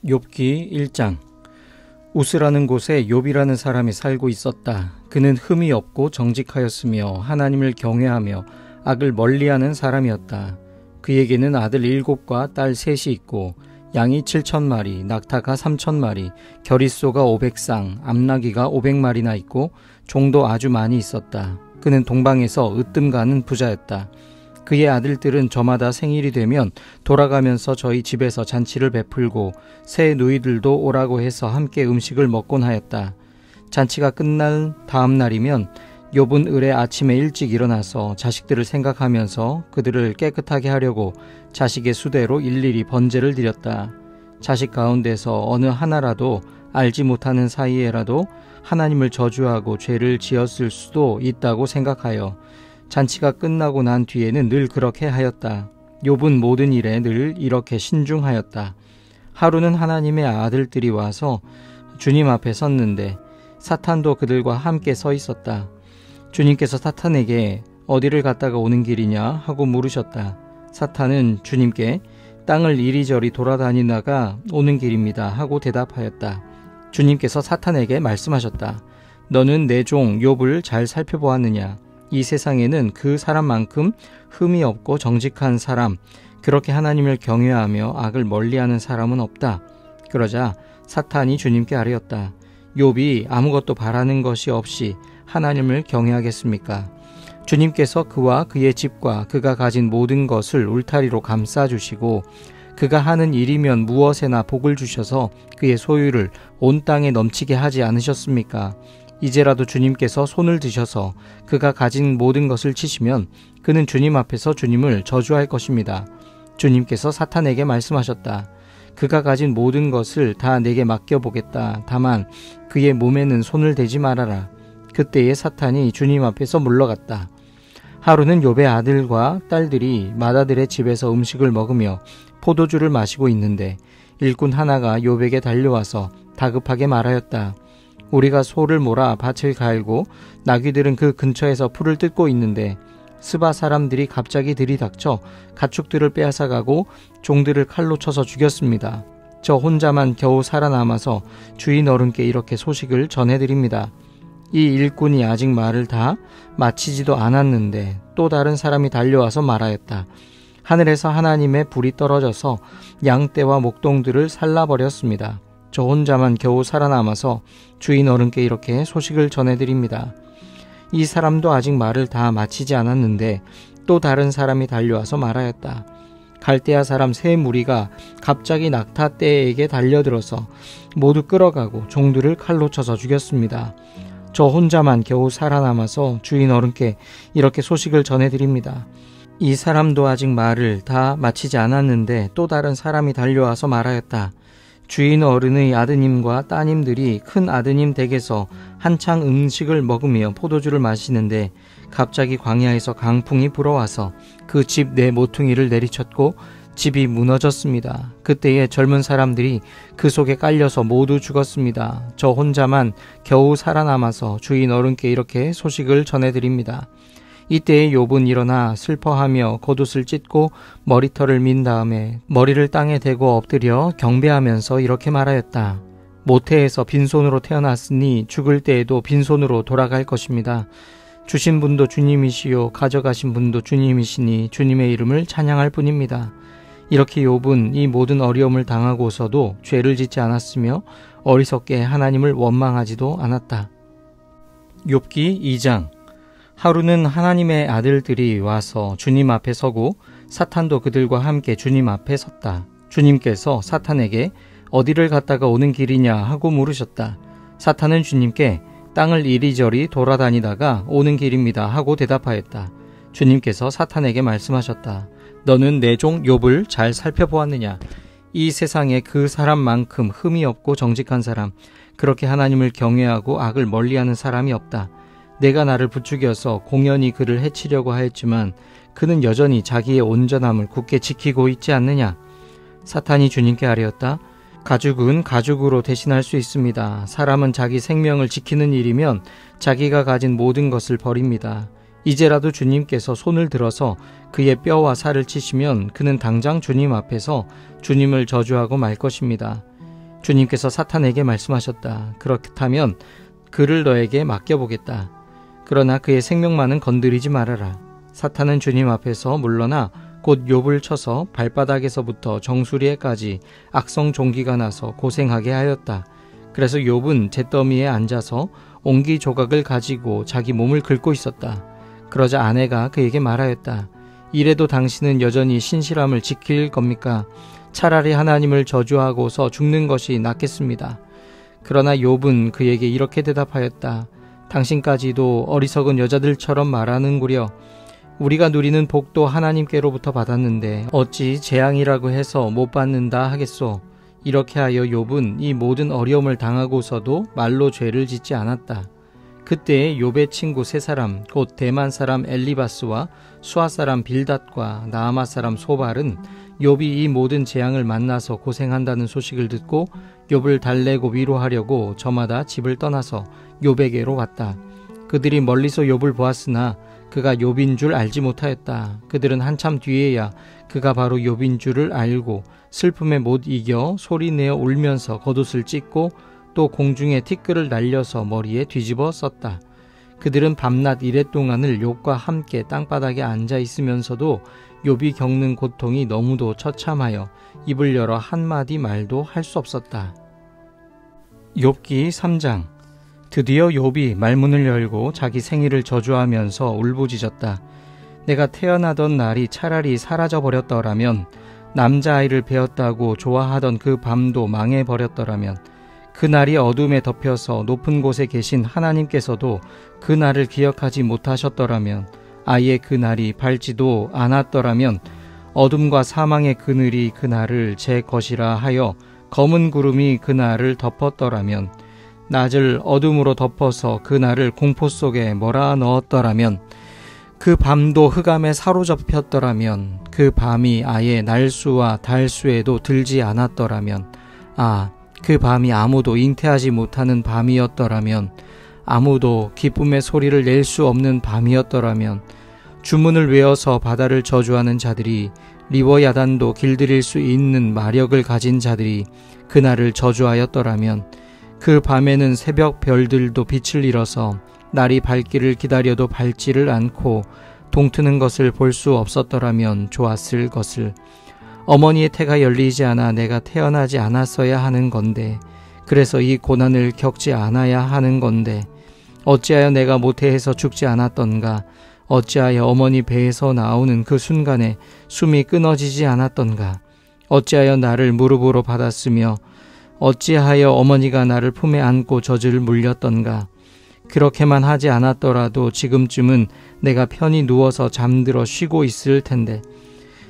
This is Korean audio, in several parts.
욥기 1장. 우스라는 곳에 욥이라는 사람이 살고 있었다. 그는 흠이 없고 정직하였으며 하나님을 경외하며 악을 멀리하는 사람이었다. 그에게는 아들 7과 딸 3이 있고 양이 7,000마리, 낙타가 3,000마리, 겨릿소가 500쌍, 암나귀가 500마리나 있고 종도 아주 많이 있었다. 그는 동방에서 으뜸 가는 부자였다. 그의 아들들은 저마다 생일이 되면 돌아가면서 저희 집에서 잔치를 베풀고 새 누이들도 오라고 해서 함께 음식을 먹곤 하였다. 잔치가 끝날 다음 날이면 욥은 을에 아침에 일찍 일어나서 자식들을 생각하면서 그들을 깨끗하게 하려고 자식의 수대로 일일이 번제를 드렸다. 자식 가운데서 어느 하나라도 알지 못하는 사이에라도 하나님을 저주하고 죄를 지었을 수도 있다고 생각하여 잔치가 끝나고 난 뒤에는 늘 그렇게 하였다. 욥은 모든 일에 늘 이렇게 신중하였다. 하루는 하나님의 아들들이 와서 주님 앞에 섰는데 사탄도 그들과 함께 서 있었다. 주님께서 사탄에게 어디를 갔다가 오는 길이냐 하고 물으셨다. 사탄은 주님께 땅을 이리저리 돌아다니다가 오는 길입니다 하고 대답하였다. 주님께서 사탄에게 말씀하셨다. 너는 내 종 욥을 잘 살펴보았느냐? 이 세상에는 그 사람만큼 흠이 없고 정직한 사람, 그렇게 하나님을 경외하며 악을 멀리하는 사람은 없다. 그러자 사탄이 주님께 아뢰었다. 욥이 아무것도 바라는 것이 없이 하나님을 경외하겠습니까? 주님께서 그와 그의 집과 그가 가진 모든 것을 울타리로 감싸주시고 그가 하는 일이면 무엇에나 복을 주셔서 그의 소유를 온 땅에 넘치게 하지 않으셨습니까? 이제라도 주님께서 손을 드셔서 그가 가진 모든 것을 치시면 그는 주님 앞에서 주님을 저주할 것입니다. 주님께서 사탄에게 말씀하셨다. 그가 가진 모든 것을 다 내게 맡겨보겠다. 다만 그의 몸에는 손을 대지 말아라. 그때에 사탄이 주님 앞에서 물러갔다. 하루는 욥의 아들과 딸들이 맏아들의 집에서 음식을 먹으며 포도주를 마시고 있는데 일꾼 하나가 욥에게 달려와서 다급하게 말하였다. 우리가 소를 몰아 밭을 갈고 나귀들은 그 근처에서 풀을 뜯고 있는데 스바 사람들이 갑자기 들이닥쳐 가축들을 빼앗아가고 종들을 칼로 쳐서 죽였습니다. 저 혼자만 겨우 살아남아서 주인 어른께 이렇게 소식을 전해드립니다. 이 일꾼이 아직 말을 다 마치지도 않았는데 또 다른 사람이 달려와서 말하였다. 하늘에서 하나님의 불이 떨어져서 양떼와 목동들을 살라버렸습니다. 저 혼자만 겨우 살아남아서 주인 어른께 이렇게 소식을 전해드립니다. 이 사람도 아직 말을 다 마치지 않았는데 또 다른 사람이 달려와서 말하였다. 갈대아 사람 3무리가 갑자기 낙타떼에게 달려들어서 모두 끌어가고 종들을 칼로 쳐서 죽였습니다. 저 혼자만 겨우 살아남아서 주인 어른께 이렇게 소식을 전해드립니다. 이 사람도 아직 말을 다 마치지 않았는데 또 다른 사람이 달려와서 말하였다. 주인 어른의 아드님과 따님들이 큰 아드님 댁에서 한창 음식을 먹으며 포도주를 마시는데 갑자기 광야에서 강풍이 불어와서 그 집 내 모퉁이를 내리쳤고 집이 무너졌습니다. 그때에 젊은 사람들이 그 속에 깔려서 모두 죽었습니다. 저 혼자만 겨우 살아남아서 주인 어른께 이렇게 소식을 전해드립니다. 이때에 욥은 일어나 슬퍼하며 겉옷을 찢고 머리털을 민 다음에 머리를 땅에 대고 엎드려 경배하면서 이렇게 말하였다. 모태에서 빈손으로 태어났으니 죽을 때에도 빈손으로 돌아갈 것입니다. 주신 분도 주님이시요 가져가신 분도 주님이시니 주님의 이름을 찬양할 뿐입니다. 이렇게 욥은 이 모든 어려움을 당하고서도 죄를 짓지 않았으며 어리석게 하나님을 원망하지도 않았다. 욥기 2장. 하루는 하나님의 아들들이 와서 주님 앞에 서고 사탄도 그들과 함께 주님 앞에 섰다. 주님께서 사탄에게 어디를 갔다가 오는 길이냐 하고 물으셨다. 사탄은 주님께 땅을 이리저리 돌아다니다가 오는 길입니다 하고 대답하였다. 주님께서 사탄에게 말씀하셨다. 너는 내 종 욥을 잘 살펴보았느냐? 이 세상에 그 사람만큼 흠이 없고 정직한 사람, 그렇게 하나님을 경외하고 악을 멀리하는 사람이 없다. 내가 나를 부추겨서 공연히 그를 해치려고 하였지만 그는 여전히 자기의 온전함을 굳게 지키고 있지 않느냐? 사탄이 주님께 아뢰었다. 가죽은 가죽으로 대신할 수 있습니다. 사람은 자기 생명을 지키는 일이면 자기가 가진 모든 것을 버립니다. 이제라도 주님께서 손을 들어서 그의 뼈와 살을 치시면 그는 당장 주님 앞에서 주님을 저주하고 말 것입니다. 주님께서 사탄에게 말씀하셨다. 그렇다면 그를 너에게 맡겨보겠다. 그러나 그의 생명만은 건드리지 말아라. 사탄은 주님 앞에서 물러나 곧 욥을 쳐서 발바닥에서부터 정수리에까지 악성 종기가 나서 고생하게 하였다. 그래서 욥은 잿더미에 앉아서 옹기 조각을 가지고 자기 몸을 긁고 있었다. 그러자 아내가 그에게 말하였다. 이래도 당신은 여전히 신실함을 지킬 겁니까? 차라리 하나님을 저주하고서 죽는 것이 낫겠습니다. 그러나 욥은 그에게 이렇게 대답하였다. 당신까지도 어리석은 여자들처럼 말하는구려. 우리가 누리는 복도 하나님께로부터 받았는데 어찌 재앙이라고 해서 못 받는다 하겠소. 이렇게 하여 욥은 이 모든 어려움을 당하고서도 말로 죄를 짓지 않았다. 그때 욥의 친구 세 사람, 곧 대만 사람 엘리바스와 수아 사람 빌닷과 나아마 사람 소발은 욥이 이 모든 재앙을 만나서 고생한다는 소식을 듣고 욥을 달래고 위로하려고 저마다 집을 떠나서 욥에게로 왔다. 그들이 멀리서 욥을 보았으나 그가 욥인 줄 알지 못하였다. 그들은 한참 뒤에야 그가 바로 욥인 줄을 알고 슬픔에 못 이겨 소리내어 울면서 겉옷을 찢고 또 공중에 티끌을 날려서 머리에 뒤집어 썼다. 그들은 밤낮 이랫동안을 욥과 함께 땅바닥에 앉아 있으면서도 욥이 겪는 고통이 너무도 처참하여 입을 열어 한마디 말도 할 수 없었다. 욥기 3장. 드디어 욥이 말문을 열고 자기 생일을 저주하면서 울부짖었다. 내가 태어나던 날이 차라리 사라져버렸더라면, 남자아이를 베었다고 좋아하던 그 밤도 망해버렸더라면, 그 날이 어둠에 덮여서 높은 곳에 계신 하나님께서도 그 날을 기억하지 못하셨더라면, 아예 그 날이 밝지도 않았더라면, 어둠과 사망의 그늘이 그 날을 제 것이라 하여 검은 구름이 그 날을 덮었더라면, 낮을 어둠으로 덮어서 그 날을 공포 속에 몰아넣었더라면, 그 밤도 흑암에 사로잡혔더라면, 그 밤이 아예 날수와 달수에도 들지 않았더라면, 그 밤이 아무도 잉태하지 못하는 밤이었더라면, 아무도 기쁨의 소리를 낼 수 없는 밤이었더라면, 주문을 외워서 바다를 저주하는 자들이, 리워야단도 길들일 수 있는 마력을 가진 자들이 그날을 저주하였더라면, 그 밤에는 새벽 별들도 빛을 잃어서 날이 밝기를 기다려도 밝지를 않고 동트는 것을 볼 수 없었더라면 좋았을 것을. 어머니의 태가 열리지 않아 내가 태어나지 않았어야 하는 건데, 그래서 이 고난을 겪지 않아야 하는 건데, 어찌하여 내가 모태에서 죽지 않았던가? 어찌하여 어머니 배에서 나오는 그 순간에 숨이 끊어지지 않았던가? 어찌하여 나를 무릎으로 받았으며 어찌하여 어머니가 나를 품에 안고 젖을 물렸던가? 그렇게만 하지 않았더라도 지금쯤은 내가 편히 누워서 잠들어 쉬고 있을 텐데,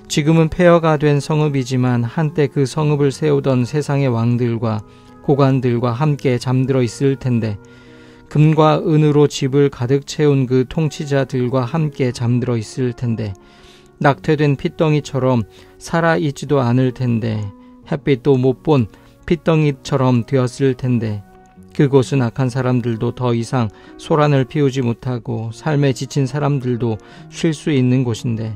지금은 폐허가 된 성읍이지만 한때 그 성읍을 세우던 세상의 왕들과 고관들과 함께 잠들어 있을 텐데, 금과 은으로 집을 가득 채운 그 통치자들과 함께 잠들어 있을 텐데, 낙퇴된 핏덩이처럼 살아있지도 않을 텐데, 햇빛도 못 본 핏덩이처럼 되었을 텐데, 그곳은 악한 사람들도 더 이상 소란을 피우지 못하고 삶에 지친 사람들도 쉴 수 있는 곳인데,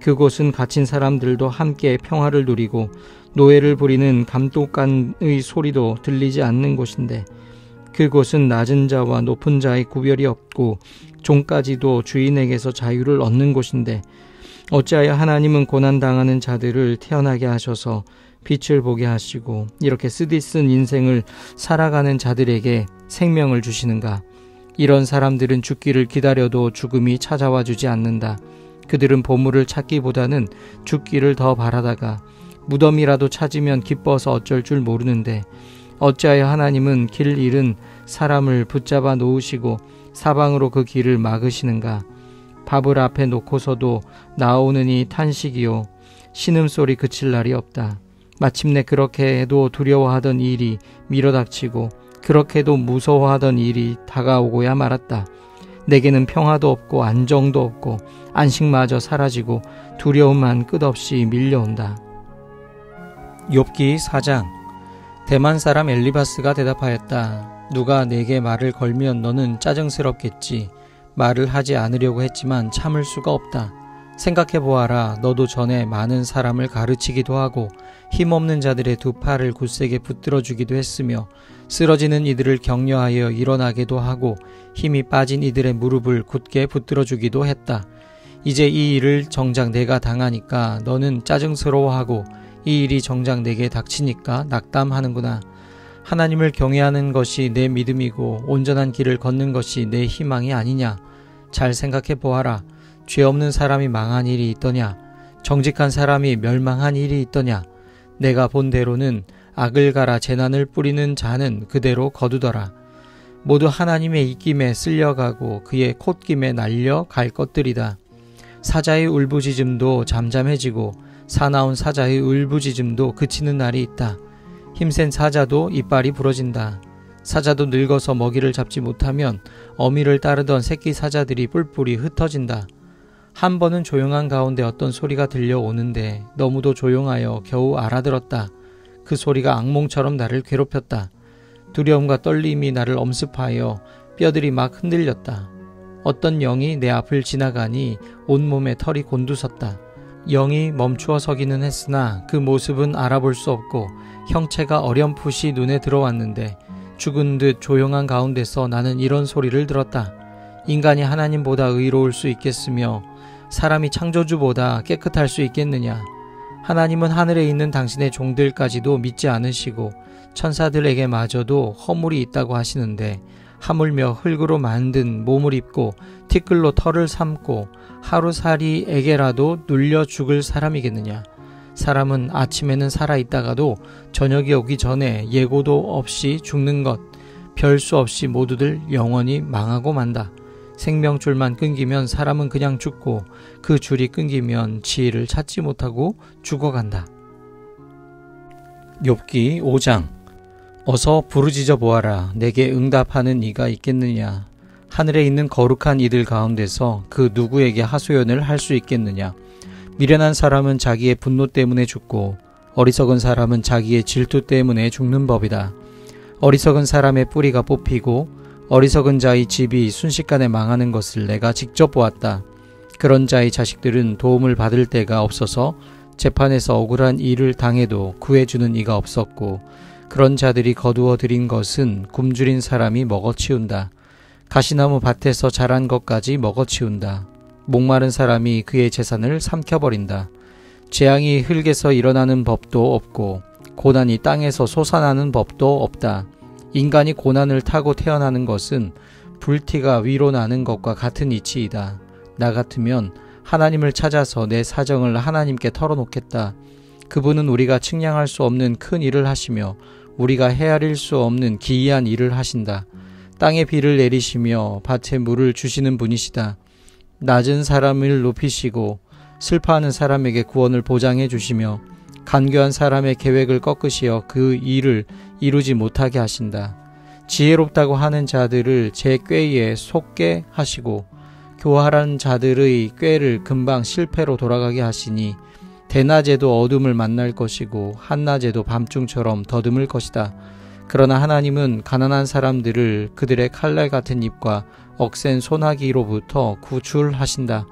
그곳은 갇힌 사람들도 함께 평화를 누리고 노예를 부리는 감독관의 소리도 들리지 않는 곳인데, 그곳은 낮은 자와 높은 자의 구별이 없고 종까지도 주인에게서 자유를 얻는 곳인데, 어찌하여 하나님은 고난당하는 자들을 태어나게 하셔서 빛을 보게 하시고 이렇게 쓰디쓴 인생을 살아가는 자들에게 생명을 주시는가? 이런 사람들은 죽기를 기다려도 죽음이 찾아와 주지 않는다. 그들은 보물을 찾기보다는 죽기를 더 바라다가 무덤이라도 찾으면 기뻐서 어쩔 줄 모르는데, 어찌하여 하나님은 길 잃은 사람을 붙잡아 놓으시고 사방으로 그 길을 막으시는가? 밥을 앞에 놓고서도 나오느니 탄식이요, 신음소리 그칠 날이 없다. 마침내 그렇게도 두려워하던 일이 밀어닥치고 그렇게도 무서워하던 일이 다가오고야 말았다. 내게는 평화도 없고 안정도 없고 안식마저 사라지고 두려움만 끝없이 밀려온다. 욥기 4장. 대만 사람 엘리바스가 대답하였다. 누가 내게 말을 걸면 너는 짜증스럽겠지. 말을 하지 않으려고 했지만 참을 수가 없다. 생각해보아라. 너도 전에 많은 사람을 가르치기도 하고 힘없는 자들의 두 팔을 굳세게 붙들어주기도 했으며 쓰러지는 이들을 격려하여 일어나게도 하고 힘이 빠진 이들의 무릎을 굳게 붙들어주기도 했다. 이제 이 일을 정작 내가 당하니까 너는 짜증스러워하고 이 일이 정작 내게 닥치니까 낙담하는구나. 하나님을 경외하는 것이 내 믿음이고 온전한 길을 걷는 것이 내 희망이 아니냐. 잘 생각해 보아라. 죄 없는 사람이 망한 일이 있더냐? 정직한 사람이 멸망한 일이 있더냐? 내가 본 대로는 악을 갈아 재난을 뿌리는 자는 그대로 거두더라. 모두 하나님의 입김에 쓸려가고 그의 콧김에 날려 갈 것들이다. 사자의 울부짖음도 잠잠해지고 사나운 사자의 울부짖음도 그치는 날이 있다. 힘센 사자도 이빨이 부러진다. 사자도 늙어서 먹이를 잡지 못하면 어미를 따르던 새끼 사자들이 뿔뿔이 흩어진다. 한 번은 조용한 가운데 어떤 소리가 들려오는데 너무도 조용하여 겨우 알아들었다. 그 소리가 악몽처럼 나를 괴롭혔다. 두려움과 떨림이 나를 엄습하여 뼈들이 막 흔들렸다. 어떤 영이 내 앞을 지나가니 온몸에 털이 곤두섰다. 영이 멈추어 서기는 했으나 그 모습은 알아볼 수 없고 형체가 어렴풋이 눈에 들어왔는데 죽은 듯 조용한 가운데서 나는 이런 소리를 들었다. 인간이 하나님보다 의로울 수 있겠으며 사람이 창조주보다 깨끗할 수 있겠느냐. 하나님은 하늘에 있는 당신의 종들까지도 믿지 않으시고 천사들에게 마저도 허물이 있다고 하시는데 하물며 흙으로 만든 몸을 입고 티끌로 털을 삼고 하루살이에게라도 눌려 죽을 사람이겠느냐. 사람은 아침에는 살아있다가도 저녁이 오기 전에 예고도 없이 죽는 것, 별 수 없이 모두들 영원히 망하고 만다. 생명줄만 끊기면 사람은 그냥 죽고 그 줄이 끊기면 지혜를 찾지 못하고 죽어간다. 욥기 5장. 어서 부르짖어 보아라. 내게 응답하는 이가 있겠느냐. 하늘에 있는 거룩한 이들 가운데서 그 누구에게 하소연을 할 수 있겠느냐. 미련한 사람은 자기의 분노 때문에 죽고 어리석은 사람은 자기의 질투 때문에 죽는 법이다. 어리석은 사람의 뿌리가 뽑히고 어리석은 자의 집이 순식간에 망하는 것을 내가 직접 보았다. 그런 자의 자식들은 도움을 받을 데가 없어서 재판에서 억울한 일을 당해도 구해주는 이가 없었고 그런 자들이 거두어 들인 것은 굶주린 사람이 먹어치운다. 가시나무 밭에서 자란 것까지 먹어치운다. 목마른 사람이 그의 재산을 삼켜버린다. 재앙이 흙에서 일어나는 법도 없고 고난이 땅에서 솟아나는 법도 없다. 인간이 고난을 타고 태어나는 것은 불티가 위로 나는 것과 같은 이치이다. 나 같으면 하나님을 찾아서 내 사정을 하나님께 털어놓겠다. 그분은 우리가 측량할 수 없는 큰 일을 하시며 우리가 헤아릴 수 없는 기이한 일을 하신다. 땅에 비를 내리시며 밭에 물을 주시는 분이시다. 낮은 사람을 높이시고 슬퍼하는 사람에게 구원을 보장해 주시며 간교한 사람의 계획을 꺾으시어 그 일을 이루지 못하게 하신다. 지혜롭다고 하는 자들을 제 꾀에 속게 하시고 교활한 자들의 꾀를 금방 실패로 돌아가게 하시니 대낮에도 어둠을 만날 것이고 한낮에도 밤중처럼 더듬을 것이다. 그러나 하나님은 가난한 사람들을 그들의 칼날 같은 입과 억센 소나기로부터 구출하신다.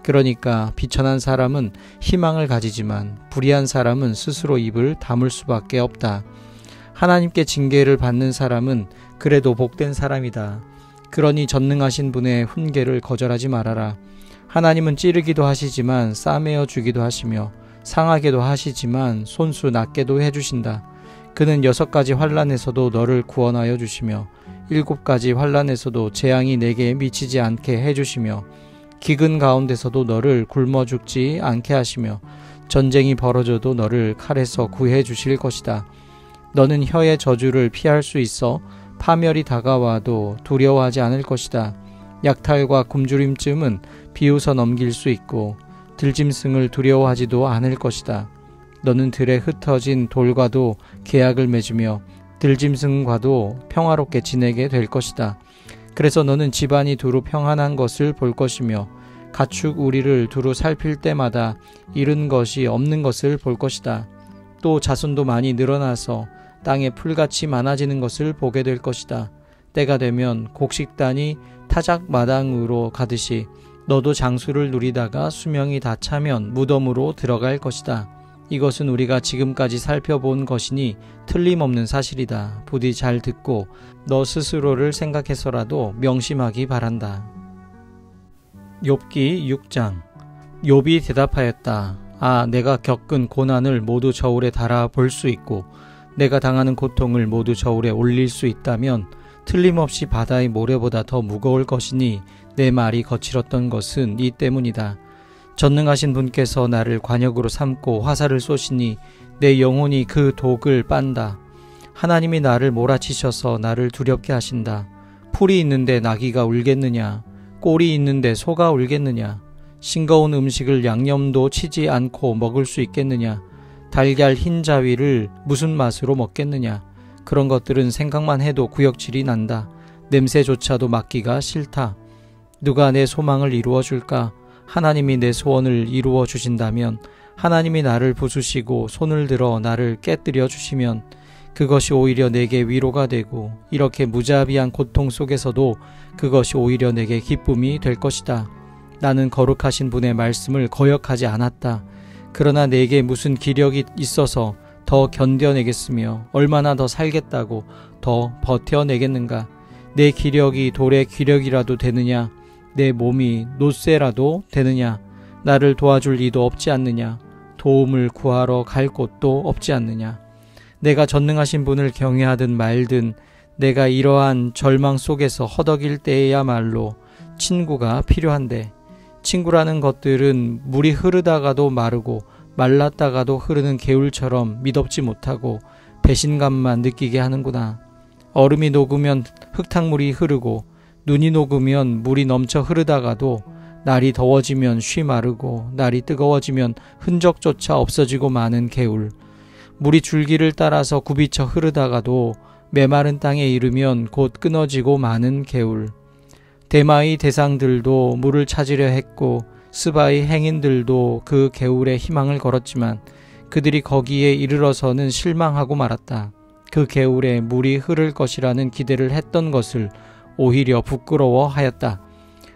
그러니까 비천한 사람은 희망을 가지지만 불의한 사람은 스스로 입을 다물 수밖에 없다. 하나님께 징계를 받는 사람은 그래도 복된 사람이다. 그러니 전능하신 분의 훈계를 거절하지 말아라. 하나님은 찌르기도 하시지만 싸매어 주기도 하시며 상하게도 하시지만 손수 낫게도 해주신다. 그는 6가지 환난에서도 너를 구원하여 주시며 7가지 환난에서도 재앙이 내게 미치지 않게 해주시며 기근 가운데서도 너를 굶어 죽지 않게 하시며 전쟁이 벌어져도 너를 칼에서 구해 주실 것이다. 너는 혀의 저주를 피할 수 있어 파멸이 다가와도 두려워하지 않을 것이다. 약탈과 굶주림쯤은 비웃어 넘길 수 있고 들짐승을 두려워하지도 않을 것이다. 너는 들에 흩어진 돌과도 계약을 맺으며 들짐승과도 평화롭게 지내게 될 것이다. 그래서 너는 집안이 두루 평안한 것을 볼 것이며 가축 우리를 두루 살필 때마다 잃은 것이 없는 것을 볼 것이다. 또 자손도 많이 늘어나서 땅에 풀같이 많아지는 것을 보게 될 것이다. 때가 되면 곡식단이 타작마당으로 가듯이 너도 장수를 누리다가 수명이 다 차면 무덤으로 들어갈 것이다. 이것은 우리가 지금까지 살펴본 것이니 틀림없는 사실이다. 부디 잘 듣고 너 스스로를 생각해서라도 명심하기 바란다. 욥기 6장. 욥이 대답하였다. 아, 내가 겪은 고난을 모두 저울에 달아 볼 수 있고 내가 당하는 고통을 모두 저울에 올릴 수 있다면 틀림없이 바다의 모래보다 더 무거울 것이니 내 말이 거칠었던 것은 이 때문이다. 전능하신 분께서 나를 관역으로 삼고 화살을 쏘시니 내 영혼이 그 독을 빤다. 하나님이 나를 몰아치셔서 나를 두렵게 하신다. 풀이 있는데 나귀가 울겠느냐? 꼴이 있는데 소가 울겠느냐? 싱거운 음식을 양념도 치지 않고 먹을 수 있겠느냐? 달걀 흰자위를 무슨 맛으로 먹겠느냐? 그런 것들은 생각만 해도 구역질이 난다. 냄새조차도 맡기가 싫다. 누가 내 소망을 이루어 줄까? 하나님이 내 소원을 이루어 주신다면, 하나님이 나를 부수시고 손을 들어 나를 깨뜨려 주시면 그것이 오히려 내게 위로가 되고, 이렇게 무자비한 고통 속에서도 그것이 오히려 내게 기쁨이 될 것이다. 나는 거룩하신 분의 말씀을 거역하지 않았다. 그러나 내게 무슨 기력이 있어서 더 견뎌내겠으며 얼마나 더 살겠다고 더 버텨내겠는가? 내 기력이 돌의 기력이라도 되느냐? 내 몸이 놋새라도 되느냐? 나를 도와줄 이도 없지 않느냐? 도움을 구하러 갈 곳도 없지 않느냐? 내가 전능하신 분을 경외하든 말든 내가 이러한 절망 속에서 허덕일 때에야말로 친구가 필요한데, 친구라는 것들은 물이 흐르다가도 마르고 말랐다가도 흐르는 개울처럼 미덥지 못하고 배신감만 느끼게 하는구나. 얼음이 녹으면 흙탕물이 흐르고 눈이 녹으면 물이 넘쳐 흐르다가도 날이 더워지면 쉬 마르고 날이 뜨거워지면 흔적조차 없어지고 마는 개울. 물이 줄기를 따라서 굽이쳐 흐르다가도 메마른 땅에 이르면 곧 끊어지고 마는 개울. 대마의 대상들도 물을 찾으려 했고 스바의 행인들도 그 개울에 희망을 걸었지만 그들이 거기에 이르러서는 실망하고 말았다. 그 개울에 물이 흐를 것이라는 기대를 했던 것을 오히려 부끄러워하였다.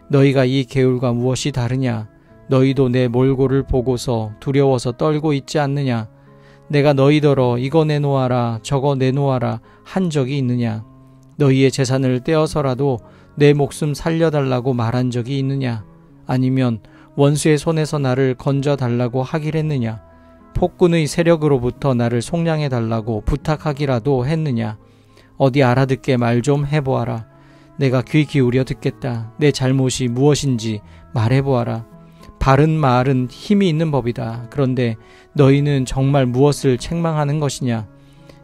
너희가 이 개울과 무엇이 다르냐? 너희도 내 몰골을 보고서 두려워서 떨고 있지 않느냐? 내가 너희더러 이거 내놓아라 저거 내놓아라 한 적이 있느냐? 너희의 재산을 떼어서라도 내 목숨 살려달라고 말한 적이 있느냐? 아니면 원수의 손에서 나를 건져달라고 하길 했느냐? 폭군의 세력으로부터 나를 속량해달라고 부탁하기라도 했느냐? 어디 알아듣게 말 좀 해보아라. 내가 귀 기울여 듣겠다. 내 잘못이 무엇인지 말해보아라. 바른 말은 힘이 있는 법이다. 그런데 너희는 정말 무엇을 책망하는 것이냐?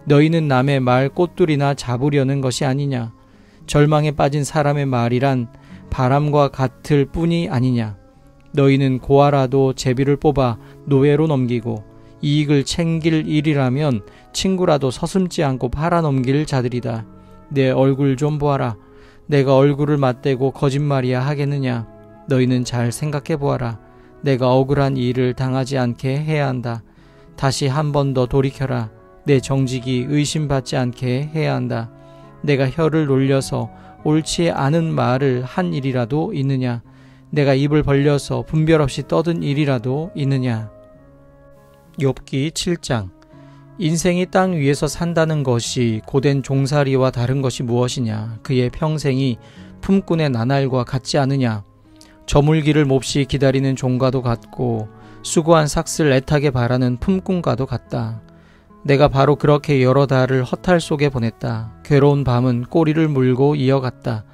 너희는 남의 말 꼬투리나 잡으려는 것이 아니냐? 절망에 빠진 사람의 말이란 바람과 같을 뿐이 아니냐? 너희는 고아라도 제비를 뽑아 노예로 넘기고 이익을 챙길 일이라면 친구라도 서슴지 않고 팔아넘길 자들이다. 내 얼굴 좀 보아라. 내가 얼굴을 맞대고 거짓말이야 하겠느냐? 너희는 잘 생각해 보아라. 내가 억울한 일을 당하지 않게 해야 한다. 다시 한 번 더 돌이켜라. 내 정직이 의심받지 않게 해야 한다. 내가 혀를 놀려서 옳지 않은 말을 한 일이라도 있느냐? 내가 입을 벌려서 분별 없이 떠든 일이라도 있느냐? 욥기 7장. 인생이 땅 위에서 산다는 것이 고된 종살이와 다른 것이 무엇이냐? 그의 평생이 품꾼의 나날과 같지 않으냐? 저물기를 몹시 기다리는 종과도 같고 수고한 삭슬 애타게 바라는 품꾼과도 같다. 내가 바로 그렇게 여러 달을 허탈 속에 보냈다. 괴로운 밤은 꼬리를 물고 이어갔다.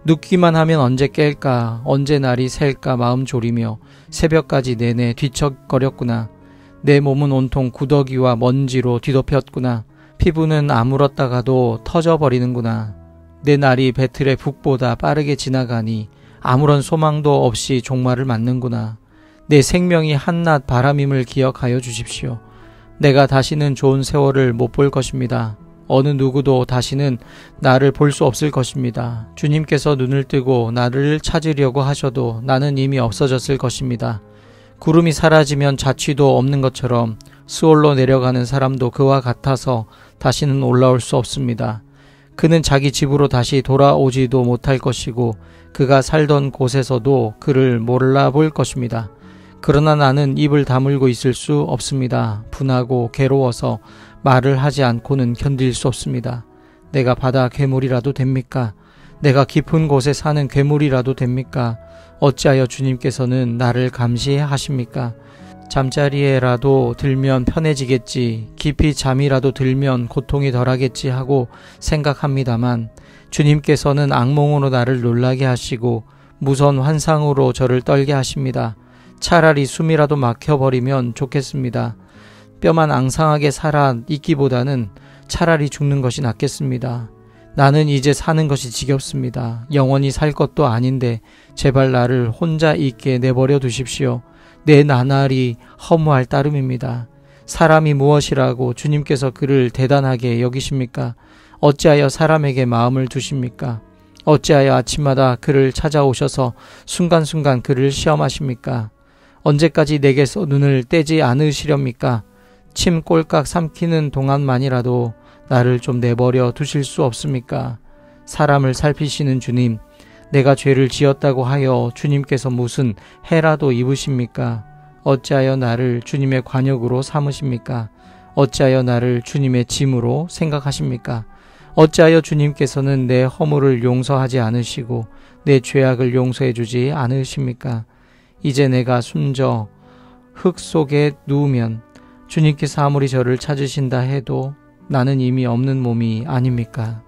눕기만 하면 언제 깰까, 언제 날이 셀까 마음 졸이며 새벽까지 내내 뒤척거렸구나. 내 몸은 온통 구더기와 먼지로 뒤덮였구나. 피부는 아물었다가도 터져버리는구나. 내 날이 배틀의 북보다 빠르게 지나가니 아무런 소망도 없이 종말을 맞는구나. 내 생명이 한낮 바람임을 기억하여 주십시오. 내가 다시는 좋은 세월을 못 볼 것입니다. 어느 누구도 다시는 나를 볼 수 없을 것입니다. 주님께서 눈을 뜨고 나를 찾으려고 하셔도 나는 이미 없어졌을 것입니다. 구름이 사라지면 자취도 없는 것처럼 스올로 내려가는 사람도 그와 같아서 다시는 올라올 수 없습니다. 그는 자기 집으로 다시 돌아오지도 못할 것이고 그가 살던 곳에서도 그를 몰라볼 것입니다. 그러나 나는 입을 다물고 있을 수 없습니다. 분하고 괴로워서 말을 하지 않고는 견딜 수 없습니다. 내가 바다 괴물이라도 됩니까? 내가 깊은 곳에 사는 괴물이라도 됩니까? 어찌하여 주님께서는 나를 감시하십니까? 잠자리에라도 들면 편해지겠지, 깊이 잠이라도 들면 고통이 덜하겠지 하고 생각합니다만 주님께서는 악몽으로 나를 놀라게 하시고 무서운 환상으로 저를 떨게 하십니다. 차라리 숨이라도 막혀버리면 좋겠습니다. 뼈만 앙상하게 살아 있기보다는 차라리 죽는 것이 낫겠습니다. 나는 이제 사는 것이 지겹습니다. 영원히 살 것도 아닌데 제발 나를 혼자 있게 내버려 두십시오. 내 나날이 허무할 따름입니다. 사람이 무엇이라고 주님께서 그를 대단하게 여기십니까? 어찌하여 사람에게 마음을 두십니까? 어찌하여 아침마다 그를 찾아오셔서 순간순간 그를 시험하십니까? 언제까지 내게서 눈을 떼지 않으시렵니까? 침 꼴깍 삼키는 동안만이라도 나를 좀 내버려 두실 수 없습니까? 사람을 살피시는 주님, 내가 죄를 지었다고 하여 주님께서 무슨 해라도 입으십니까? 어찌하여 나를 주님의 관역으로 삼으십니까? 어찌하여 나를 주님의 짐으로 생각하십니까? 어찌하여 주님께서는 내 허물을 용서하지 않으시고 내 죄악을 용서해 주지 않으십니까? 이제 내가 숨져 흙 속에 누우면 주님께서 아무리 저를 찾으신다 해도 나는 이미 없는 몸이 아닙니까?